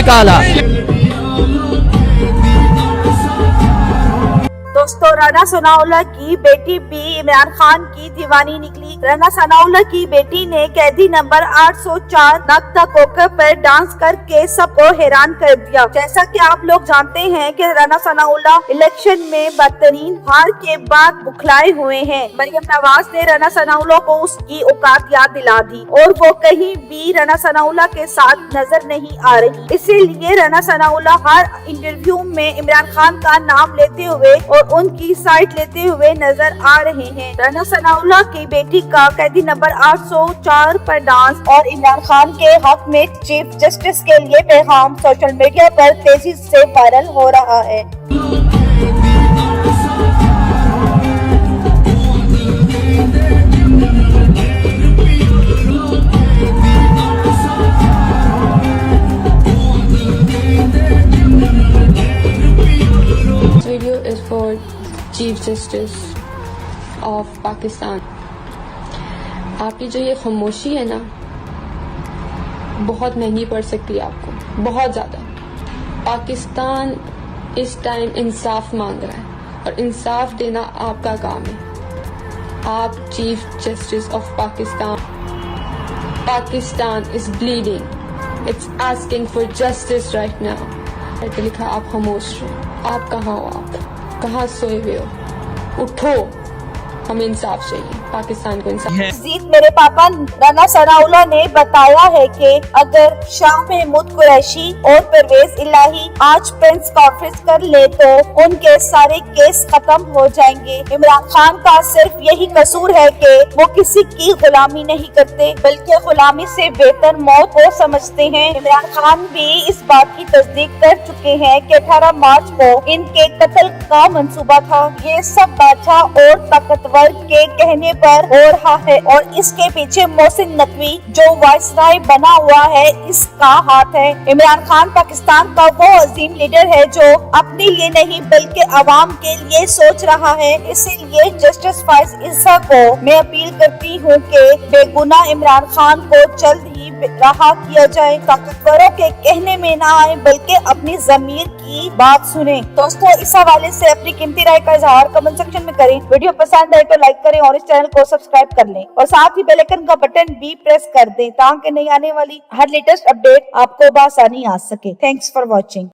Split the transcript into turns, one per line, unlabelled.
निकाला।
दोस्तों, राना सनाउल्लाह की बेटी भी इमरान खान की दीवानी निकली। राना सनाउल्लाह की बेटी ने कैदी नंबर 804 नक्ता कोकब पर डांस करके सबको हैरान कर दिया। जैसा कि आप लोग जानते हैं कि राना सनाउल्लाह इलेक्शन में बदतरीन हार के बाद बुखलाए हुए हैं। मरियम नवाज ने राना सनाउल्लाह को उसकी औकात याद दिला दी और वो कहीं भी राना सनाउल्लाह के साथ नजर नहीं आ रही। इसीलिए राना सनाउल्लाह हर इंटरव्यू में इमरान खान का नाम लेते हुए और उनकी साइड लेते हुए नजर आ रहे हैं। राना सनाउल्लाह की बेटी का कैदी नंबर 804 पर डांस और इमरान खान के हक में चीफ जस्टिस के लिए पैगाम सोशल मीडिया पर तेजी से वायरल हो रहा है।
Video is for Chief Justice of Pakistan. आपकी जो ये खामोशी है ना, बहुत महंगी पड़ सकती है आपको, बहुत ज़्यादा। पाकिस्तान इस टाइम इंसाफ मांग रहा है और इंसाफ देना आपका काम है। आप chief justice of Pakistan. Pakistan is bleeding, it's asking for justice right now. ऐसे लिखा, आप खामोश रहे। आप कहाँ हो? आप कहाँ सोए हुए हो? उठो, हमें इंसाफ चाहिए, पाकिस्तान को इंसाफ।
मजीद मेरे पापा राना सनाउल्लाह ने बताया है कि अगर शाह महमूद कुरैशी और परवेज इलाही आज प्रेस कॉन्फ्रेंस कर ले तो उनके सारे केस खत्म हो जाएंगे। इमरान खान का सिर्फ यही कसूर है कि वो किसी की गुलामी नहीं करते, बल्कि गुलामी से बेहतर मौत को समझते हैं। इमरान खान भी इस बात की तस्दीक कर चुके हैं कि 18 मार्च को इनके कत्ल का मंसूबा था। ये सब बादशाह और ताकतवर के कहने पर हो रहा है और इसके पीछे मोहसिन नकवी जो वाइसराय बना हुआ है, इसका हाथ है। इमरान खान पाकिस्तान का वो अजीम लीडर है जो अपने लिए नहीं बल्कि अवाम के लिए सोच रहा है। इसीलिए जस्टिस फाइज इसा को मैं अपील करती हूँ कि बेगुनाह इमरान खान को जल्द ही रहा किया जाए। ताकतवरों के कहने में ना आए बल्कि अपनी ज़मीर की बात सुने। दोस्तों, इस हवाले से अपनी कीमती राय का इजहार कमेंट सेक्शन में करें। वीडियो पसंद आए तो लाइक करें और इस चैनल को सब्सक्राइब कर लें और साथ ही बेल आइकन का बटन भी प्रेस कर दें ताकि नई आने वाली हर लेटेस्ट अपडेट आपको बआसानी आ सके। Thanks for watching.